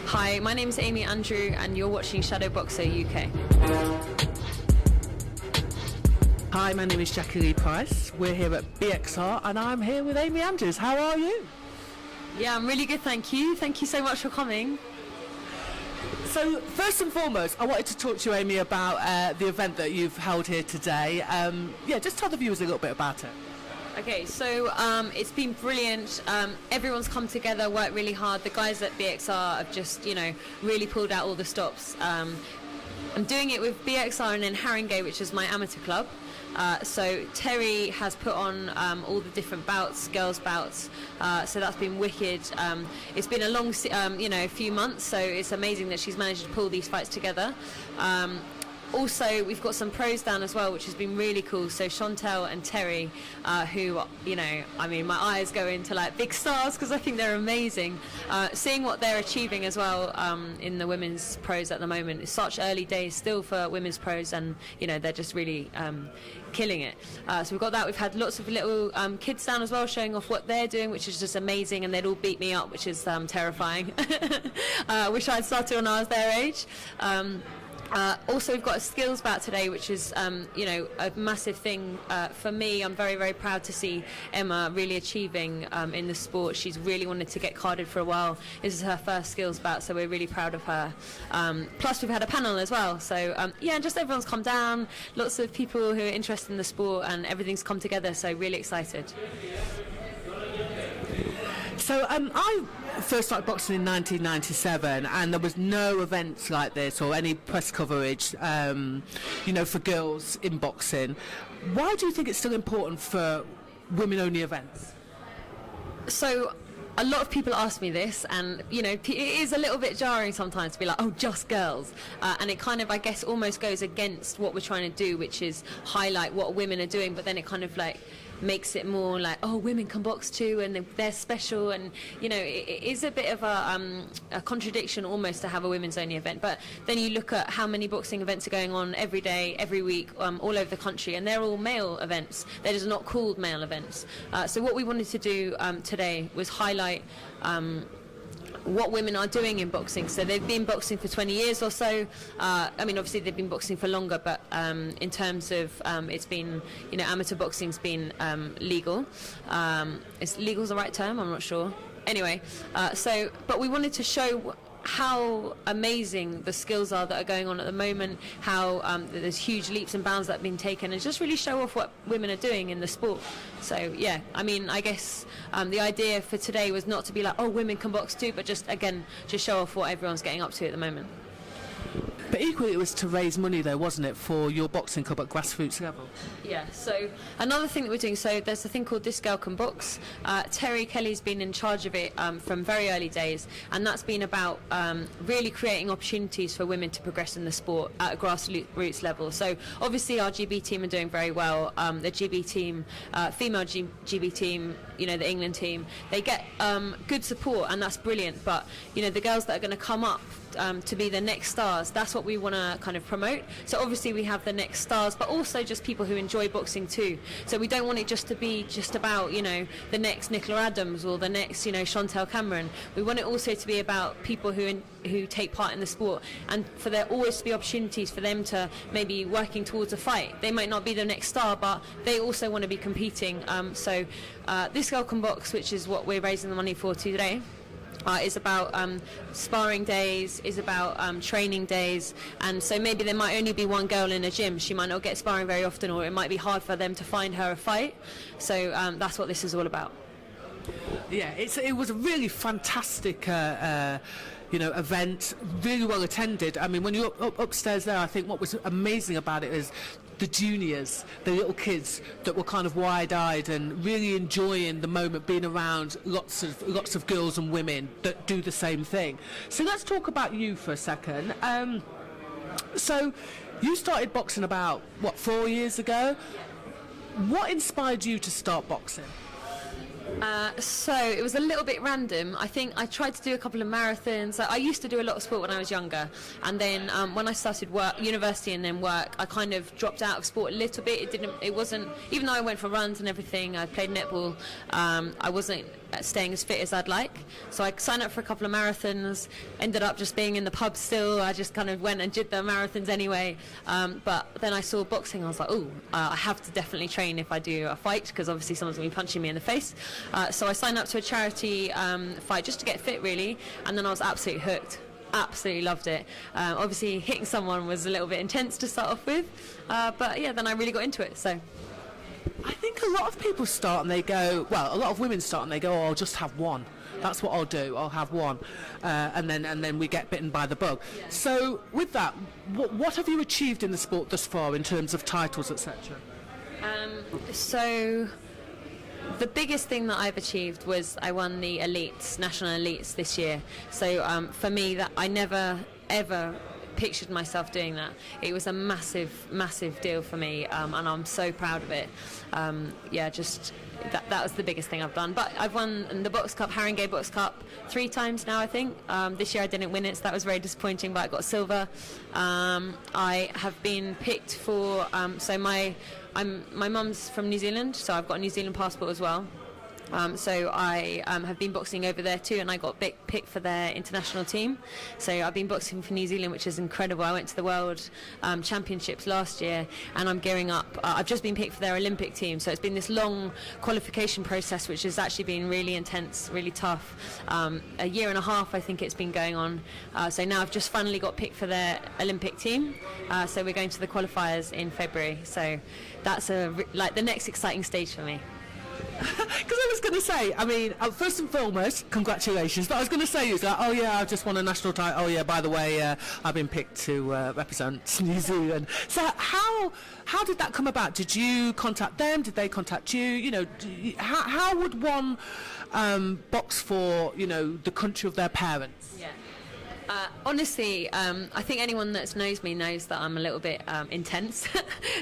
Hi, my name is Amy Andrew and you're watching Shadow Boxer UK. Hi, my name is Jacqui-Lee Pryce. We're here at BXR and I'm here with Amy Andrews. How are you? Yeah, I'm really good, thank you. Thank you so much for coming. So, first and foremost, I wanted to talk to you, Amy, about the event that you've held here today. Just tell the viewers a little bit about it. Okay, so it's been brilliant. Everyone's come together, worked really hard. The guys at BXR have just, really pulled out all the stops. I'm doing it with BXR and then Haringey, which is my amateur club. So Terry has put on all the different bouts, girls' bouts. So that's been wicked. It's been a long, few months. So it's amazing that she's managed to pull these fights together. Also, we've got some pros down as well, which has been really cool. So Chantel and Terry, who, my eyes go into like big stars because I think they're amazing. Seeing what they're achieving as well in the women's pros at the moment. It's such early days still for women's pros, and they're just really killing it. So we've got that. We've had lots of little kids down as well, showing off what they're doing, which is just amazing, and they'd all beat me up, which is terrifying. Wish I'd started when I was their age. Also, we've got a skills bout today, which is, a massive thing for me. I'm very, very proud to see Emma really achieving in the sport. She's really wanted to get carded for a while. This is her first skills bout, so we're really proud of her. Plus, we've had a panel as well. So, just everyone's come down. Lots of people who are interested in the sport, and everything's come together, so really excited. So I first started boxing in 1997, and there was no events like this or any press coverage, for girls in boxing. Why do you think it's still important for women-only events? So a lot of people ask me this, and it is a little bit jarring sometimes to be like, oh, just girls, and it kind of, I guess, almost goes against what we're trying to do, which is highlight what women are doing, but then it kind of like makes it more like, oh, women can box too and they're special, and it is a bit of a contradiction almost to have a women's only event. But then you look at how many boxing events are going on every day, every week, all over the country, and they're all male events. They're just not called male events. So what we wanted to do today was highlight what women are doing in boxing. So they've been boxing for 20 years or so. Obviously they've been boxing for longer, but in terms of it's been, amateur boxing's been legal. Is legal the right term? I'm not sure. Anyway, but we wanted to show how amazing the skills are that are going on at the moment, how there's huge leaps and bounds that have been taken, and just really show off what women are doing in the sport. So I guess the idea for today was not to be like, oh, women can box too, but just show off what everyone's getting up to at the moment. But equally, it was to raise money, though, wasn't it, for your boxing club at grassroots level? Yeah, so another thing that we're doing, so there's a thing called This Girl Can Box. Terry Kelly's been in charge of it from very early days, and that's been about really creating opportunities for women to progress in the sport at a grassroots level. So obviously our GB team are doing very well. The GB team, female GB team, the England team, they get good support, and that's brilliant. But, the girls that are going to come up to be the next stars, that's what we want to kind of promote. So obviously we have the next stars, but also just people who enjoy boxing too. So we don't want it just to be just about the next Nicola Adams or the next Chantel Cameron. We want it also to be about people who take part in the sport, and for there always to be opportunities for them to maybe working towards a fight. They might not be the next star, but they also want to be competing. So This Girl Can Box, which is what we're raising the money for today, is about sparring days, is about training days, and so maybe there might only be one girl in a gym. She might not get sparring very often, or it might be hard for them to find her a fight. So that's what this is all about. Yeah, it was a really fantastic event, really well attended. I mean, when you're upstairs there, I think what was amazing about it is the juniors, the little kids that were kind of wide-eyed and really enjoying the moment, being around lots of girls and women that do the same thing. So let's talk about you for a second. So you started boxing about 4 years ago. What inspired you to start boxing? So it was a little bit random. I think I tried to do a couple of marathons. I used to do a lot of sport when I was younger, and then when I started university and then work, I kind of dropped out of sport a little bit. It wasn't, even though I went for runs and everything, I played netball, I wasn't staying as fit as I'd like. So I signed up for a couple of marathons, ended up just being in the pub still. I just kind of went and did the marathons anyway. But then I saw boxing. I was like, I have to definitely train if I do a fight, because obviously someone's going to be punching me in the face. So I signed up to a charity fight just to get fit, really. And then I was absolutely hooked. Absolutely loved it. Obviously hitting someone was a little bit intense to start off with, but yeah, then I really got into it. So I think a lot of people start and they go, well, a lot of women start and they go, I'll just have one. That's what I'll do. I'll have one, and then we get bitten by the bug. Yeah. So with that, what have you achieved in the sport thus far in terms of titles, etc.? So the biggest thing that I've achieved was I won the elites, national elites this year. So for me, that I never ever pictured myself doing that. It was a massive deal for me, and I'm so proud of it. Just that was the biggest thing I've done. But I've won the Box Cup, Haringey Box Cup, 3 times now, I think. This year I didn't win it, so that was very disappointing, but I got silver. I have been picked for my mum's from New Zealand, so I've got a New Zealand passport as well. So I have been boxing over there too, and I got picked for their international team. So I've been boxing for New Zealand, which is incredible. I went to the World Championships last year, and I'm gearing up. I've just been picked for their Olympic team, so it's been this long qualification process, which has actually been really intense, really tough. A year and a half, I think it's been going on. So now I've just finally got picked for their Olympic team. So we're going to the qualifiers in February. So that's the next exciting stage for me. Because I was going to say, I mean, first and foremost, congratulations. But I was going to say, is that, oh yeah, I've just won a national title. Oh yeah, by the way, I've been picked to represent New Zealand. So how did that come about? Did you contact them? Did they contact you? You know, how would one box for, you know, the country of their parents? Yeah. Honestly, I think anyone that knows me knows that I'm a little bit intense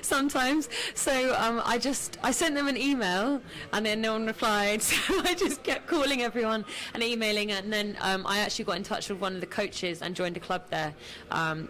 sometimes. So I sent them an email, and then no one replied. So I just kept calling everyone and emailing, and then I actually got in touch with one of the coaches and joined a club there,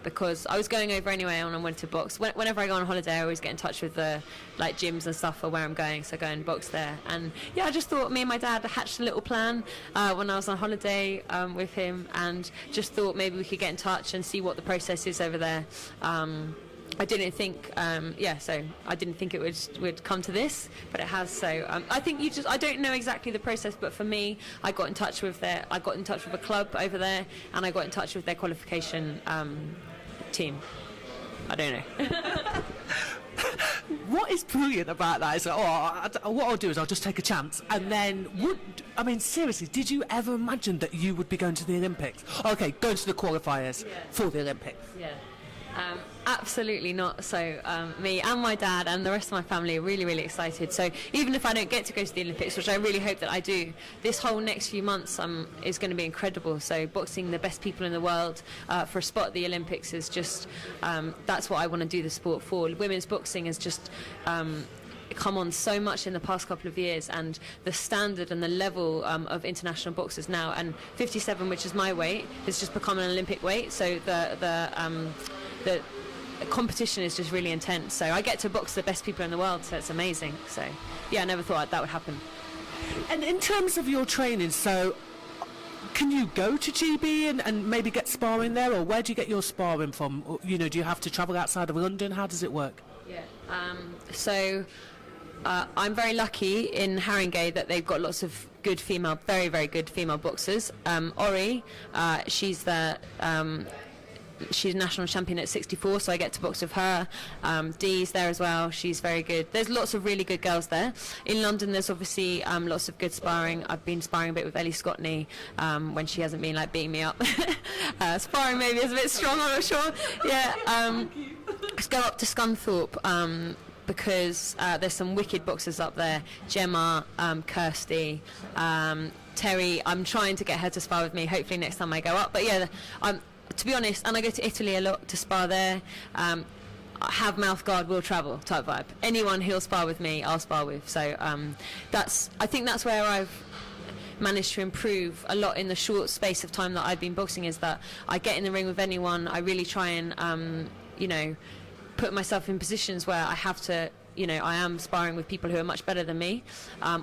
because I was going over anyway and I wanted to box. Whenever I go on holiday, I always get in touch with the gyms and stuff for where I'm going, so I go and box there. And yeah, I just thought me and my dad hatched a little plan when I was on holiday with him, and just thought maybe we could get in touch and see what the process is over there. I didn't think, so I didn't think it would come to this, but it has. So I think I don't know exactly the process, but for me, I got in touch with a club over there, and I got in touch with their qualification team. I don't know. What is brilliant about that is that, what I'll do is I'll just take a chance, and then seriously, did you ever imagine that you would be going to the Olympics? Okay, going to the qualifiers for the Olympics. Yeah. Absolutely not. So me and my dad and the rest of my family are really, really excited. So even if I don't get to go to the Olympics, which I really hope that I do, this whole next few months is going to be incredible. So boxing the best people in the world for a spot at the Olympics is just, that's what I want to do the sport for. Women's boxing is just come on so much in the past couple of years, and the standard and the level of international boxers now, and 57, which is my weight, has just become an Olympic weight. So the competition is just really intense. So I get to box the best people in the world, so it's amazing. So yeah, I never thought that would happen. And in terms of your training, so can you go to GB and maybe get sparring there, or where do you get your sparring from? Or, you know, do you have to travel outside of London? How does it work? Yeah. I'm very lucky in Haringey that they've got lots of good female, very, very good female boxers. Ori, she's national champion at 64, so I get to box with her. Dee's there as well, she's very good. There's lots of really good girls there. In London there's obviously lots of good sparring. I've been sparring a bit with Ellie Scotney when she hasn't been beating me up. Sparring maybe is a bit strong, I'm not sure. Yeah, let's go up to Scunthorpe because there's some wicked boxers up there. Gemma, Kirsty, Terry. I'm trying to get her to spar with me, hopefully next time I go up. But yeah, to be honest, and I go to Italy a lot to spar there. Have mouth guard, will travel type vibe. Anyone who'll spar with me, I'll spar with. So I think that's where I've managed to improve a lot in the short space of time that I've been boxing, is that I get in the ring with anyone. I really try and put myself in positions where I have to I am sparring with people who are much better than me,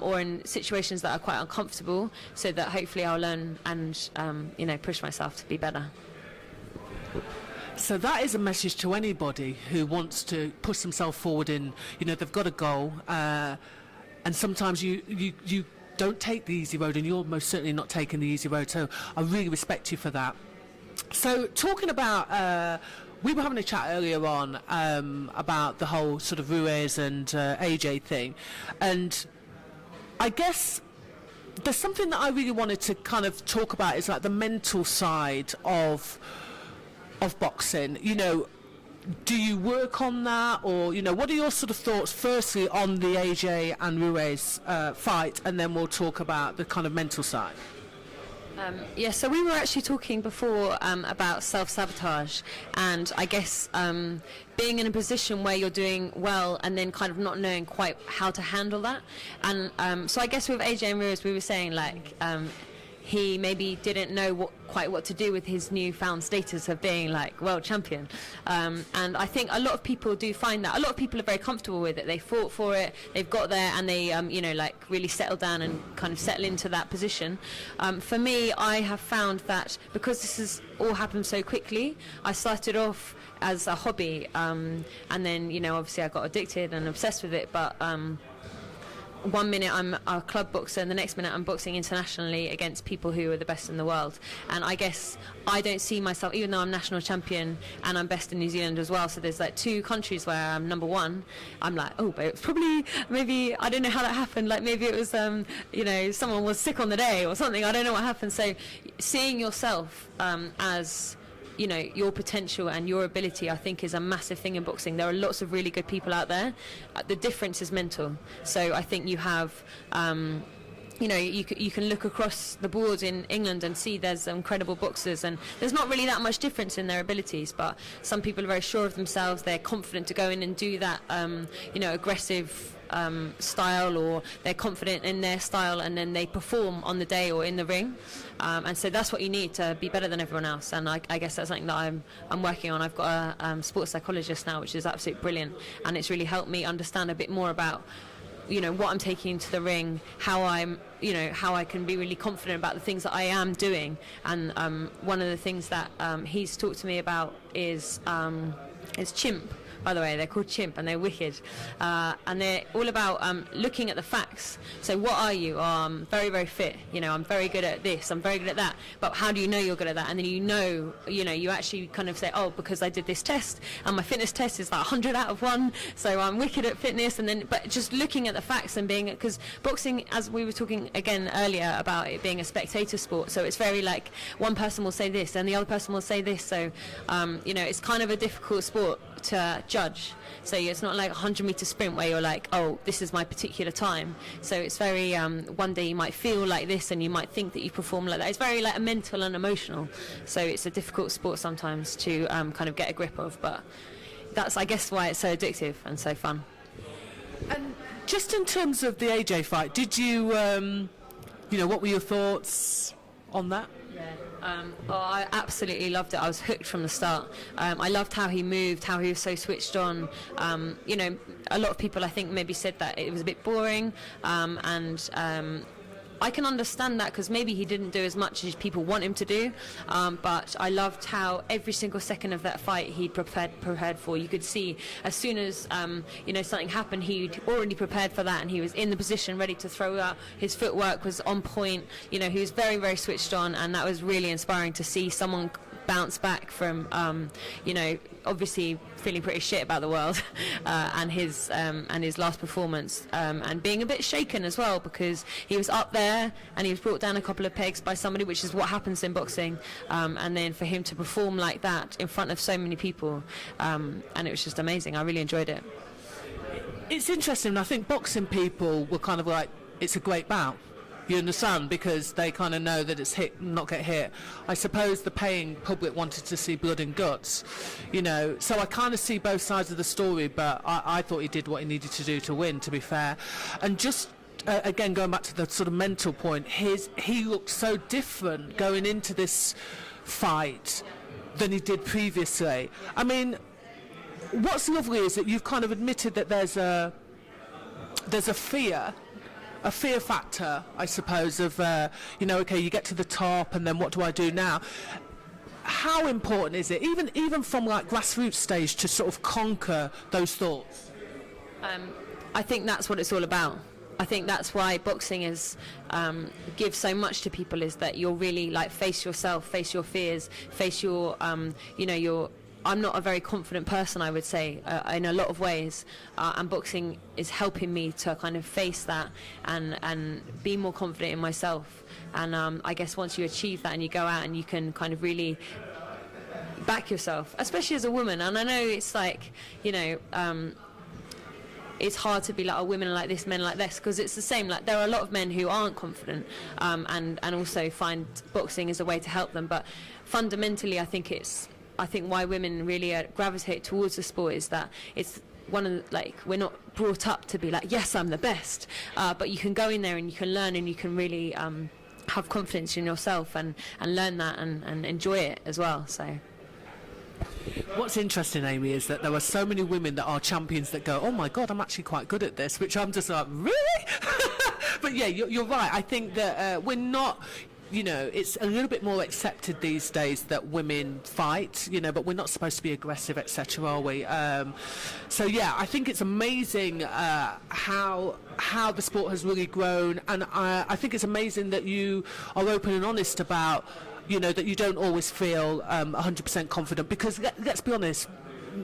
or in situations that are quite uncomfortable, so that hopefully I'll learn and push myself to be better. So that is a message to anybody who wants to push themselves forward in, they've got a goal, and sometimes you don't take the easy road, and you're most certainly not taking the easy road, so I really respect you for that. So talking about, we were having a chat earlier on about the whole sort of Ruiz and AJ thing, and I guess there's something that I really wanted to kind of talk about, is like the mental side of boxing. Do you work on that, or what are your sort of thoughts firstly on the AJ and Ruiz fight, and then we'll talk about the kind of mental side? So we were actually talking before about self-sabotage, and I guess being in a position where you're doing well and then kind of not knowing quite how to handle that. And so I guess with AJ and Ruiz, we were saying like he maybe didn't know quite what to do with his newfound status of being like world champion, and I think a lot of people do find that. A lot of people are very comfortable with it. They fought for it, they've got there, and they really settle down and kind of settle into that position. For me, I have found that because this has all happened so quickly, I started off as a hobby, and then obviously I got addicted and obsessed with it, but 1 minute I'm a club boxer and the next minute I'm boxing internationally against people who are the best in the world. And I guess I don't see myself, even though I'm national champion and I'm best in New Zealand as well, so there's like 2 countries where I'm number 1, I'm like, oh, but it's probably, maybe, I don't know how that happened, like maybe it was someone was sick on the day or something, I don't know what happened. So seeing yourself as your potential and your ability, I think, is a massive thing in boxing. There are lots of really good people out there. The difference is mental. So I think you have, you can look across the board in England and see there's incredible boxers, and there's not really that much difference in their abilities, but some people are very sure of themselves. They're confident to go in and do that, aggressive style, or they're confident in their style, and then they perform on the day or in the ring, and so that's what you need to be better than everyone else. And I guess that's something that I'm working on. I've got a sports psychologist now, which is absolutely brilliant, and it's really helped me understand a bit more about what I'm taking into the ring, how I can be really confident about the things that I am doing. And one of the things that he's talked to me about is chimp. By the way, they're called chimp, and they're wicked, and they're all about looking at the facts. So what are you? I'm very, very fit, I'm very good at this, I'm very good at that, but how do you know you're good at that? And then you actually kind of say, oh, because I did this test and my fitness test is like 100 out of 1, so I'm wicked at fitness. And then, but just looking at the facts and being, because boxing, as we were talking again earlier about it being a spectator sport, so it's very like one person will say this and the other person will say this, so it's kind of a difficult sport to judge. So it's not like a 100-meter sprint where you're like, oh, this is my particular time. So it's very one day you might feel like this and you might think that you perform like that. It's very like mental and emotional, so it's a difficult sport sometimes to kind of get a grip of, but that's, I guess, why it's so addictive and so fun. And just in terms of the AJ fight, did you what were your thoughts on that? I absolutely loved it. I was hooked from the start. I loved how he moved, how he was so switched on. A lot of people, I think, maybe said that it was a bit boring, and I can understand that, because maybe he didn't do as much as people want him to do, but I loved how every single second of that fight he'd prepared for. You could see as soon as something happened, he'd already prepared for that, and he was in the position ready to throw out. His footwork was on point. He was very, very switched on, and that was really inspiring to see someone bounce back from obviously feeling pretty shit about the world and his last performance, and being a bit shaken as well, because he was up there and he was brought down a couple of pegs by somebody, which is what happens in boxing, and then for him to perform like that in front of so many people, and it was just amazing. I really enjoyed it. It's interesting. I think boxing people were kind of like, it's a great bout. You understand? Because they kind of know that it's hit, not get hit. I suppose the paying public wanted to see blood and guts, so I kind of see both sides of the story, but I thought he did what he needed to do to win, to be fair. And just again, going back to the sort of mental point, he looked so different going into this fight than he did previously. I mean, what's lovely is that you've kind of admitted that there's a there's a fear factor, I suppose, of, okay, you get to the top and then what do I do now? How important is it, even from like grassroots stage, to sort of conquer those thoughts? I think that's what it's all about. I think that's why boxing is gives so much to people, is that you're really like face yourself, face your fears, face your your. I'm not a very confident person, I would say, in a lot of ways, and boxing is helping me to kind of face that and be more confident in myself. And I guess once you achieve that and you go out and you can kind of really back yourself, especially as a woman. And I know it's like, it's hard to be like, oh, women are like this, men are like this, because it's the same. Like, there are a lot of men who aren't confident and also find boxing as a way to help them. But fundamentally, I think why women really gravitate towards the sport is that it's one of the, like, we're not brought up to be like, yes, I'm the best, but you can go in there and you can learn and you can really have confidence in yourself and learn that and enjoy it as well. So. What's interesting, Amy, is that there are so many women that are champions that go, oh my God, I'm actually quite good at this, which I'm just like, really? But yeah, you're right. I think that we're not, it's a little bit more accepted these days that women fight, but we're not supposed to be aggressive, etc., are we? So yeah, I think it's amazing how the sport has really grown, and I think it's amazing that you are open and honest about that you don't always feel 100% confident, because let's be honest,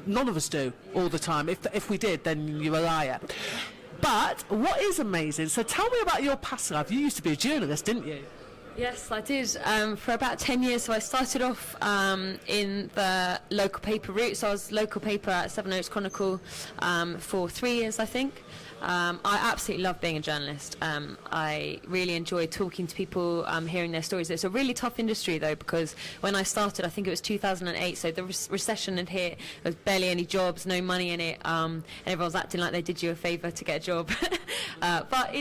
none of us do all the time. If we did, then you're a liar. But what is amazing, so tell me about your past life. You used to be a journalist, didn't you? Yes, I did, for about 10 years. So I started off in the local paper route. So I was local paper at Seven Oaks Chronicle for 3 years, I think. I absolutely love being a journalist. I really enjoy talking to people, hearing their stories. It's a really tough industry, though, because when I started, I think it was 2008, so the recession had hit. There was barely any jobs, no money in it, and everyone was acting like they did you a favour to get a job. But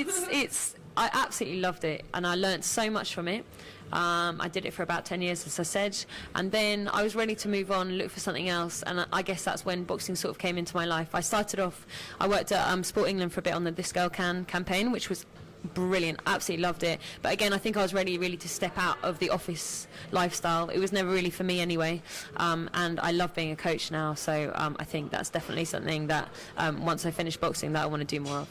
I absolutely loved it, and I learnt so much from it. I did it for about 10 years, as I said, and then I was ready to move on, look for something else, and I guess that's when boxing sort of came into my life. I worked at Sport England for a bit on the This Girl Can campaign, which was brilliant, absolutely loved it. But again, I think I was ready really to step out of the office lifestyle. It was never really for me anyway, and I love being a coach now, so I think that's definitely something that once I finish boxing that I want to do more of.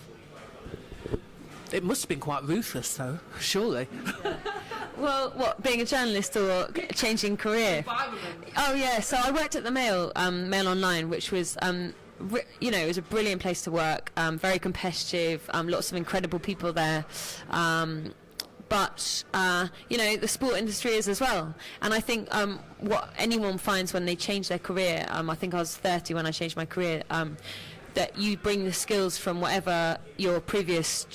It must have been quite ruthless, though, surely. Yeah. Well, what, being a journalist or changing career? Oh yeah, so I worked at the Mail Online, which was it was a brilliant place to work, very competitive, lots of incredible people there. But the sport industry is as well, and I think what anyone finds when they change their career, I think I was 30 when I changed my career, that you bring the skills from whatever your previous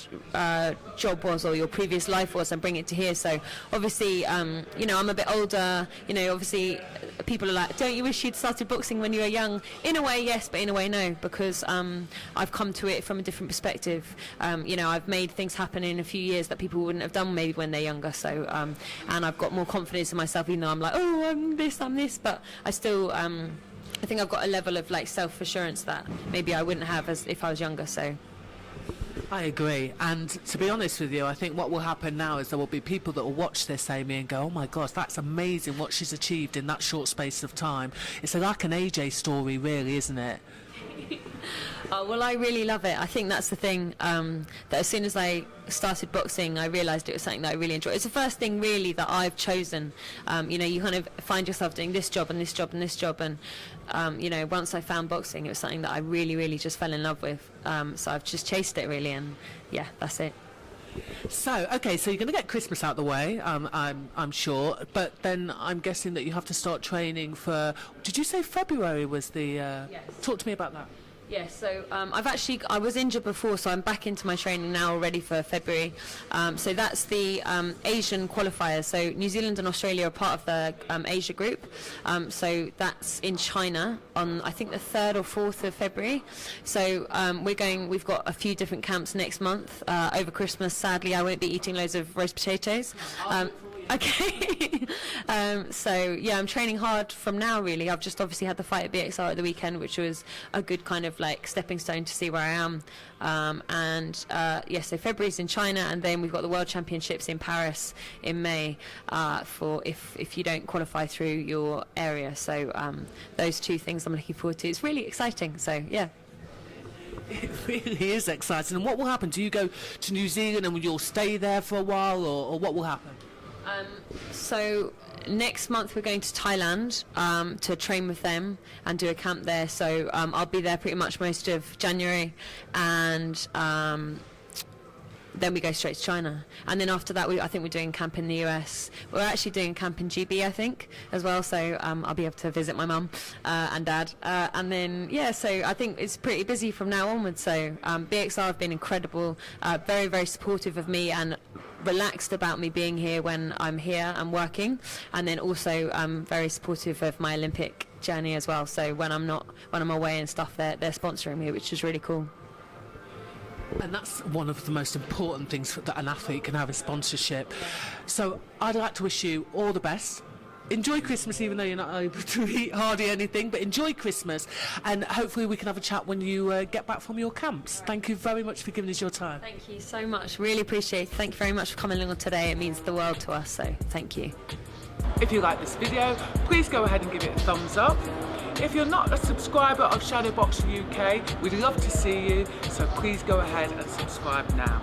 job was or your previous life was and bring it to here. So obviously, I'm a bit older, obviously people are like, don't you wish you'd started boxing when you were young? In a way, yes, but in a way, no, because I've come to it from a different perspective. I've made things happen in a few years that people wouldn't have done maybe when they're younger. So, and I've got more confidence in myself, even though I'm like, oh, I'm this, but I still... I think I've got a level of like self-assurance that maybe I wouldn't have as if I was younger. So I agree, and to be honest with you, I think what will happen now is there will be people that will watch this, Amy, and go, oh my gosh, that's amazing what she's achieved in that short space of time. It's like an AJ story, really, isn't it? Oh, well, I really love it. I think that's the thing, that as soon as I started boxing, I realised it was something that I really enjoyed. It's the first thing really that I've chosen. You kind of find yourself doing this job and this job and this job, and once I found boxing, it was something that I really, really just fell in love with. So I've just chased it really, and yeah, that's it. So, okay, so you're going to get Christmas out of the way, I'm sure, but then I'm guessing that you have to start training for, did you say February was the... Yes. Talk to me about that. Yes, so I was injured before, so I'm back into my training now, ready for February. So that's the Asian qualifiers. So New Zealand and Australia are part of the Asia group. So that's in China on, I think, the 3rd or 4th of February. So we've got a few different camps next month. Over Christmas, sadly, I won't be eating loads of roast potatoes. Okay. So yeah, I'm training hard from now really. I've just obviously had the fight at BXR at the weekend, which was a good kind of like stepping stone to see where I am. So February's in China, and then we've got the World Championships in Paris in May for if you don't qualify through your area. So those two things I'm looking forward to. It's really exciting. So yeah. It really is exciting. And what will happen? Do you go to New Zealand and you'll stay there for a while, or what will happen? So next month we're going to Thailand to train with them and do a camp there. So I'll be there pretty much most of January, and then we go straight to China. And then after that, I think we're doing camp in the US. We're actually doing camp in GB, I think, as well. So I'll be able to visit my mum and dad. And then, yeah, so I think it's pretty busy from now onwards. So BXR have been incredible, very, very supportive of me and relaxed about me being here when I'm here and working. And then also very supportive of my Olympic journey as well. So when I'm away and stuff, they're sponsoring me, which is really cool. And that's one of the most important things that an athlete can have, is sponsorship. So I'd like to wish you all the best. Enjoy Christmas, even though you're not able to eat hardly anything, but enjoy Christmas, and hopefully we can have a chat when you get back from your camps. Thank you very much for giving us your time. Thank you so much. Really appreciate it. Thank you very much for coming along today. It means the world to us, so thank you. If you like this video, please go ahead and give it a thumbs up. If you're not a subscriber of Shadowboxing UK, we'd love to see you, so please go ahead and subscribe now.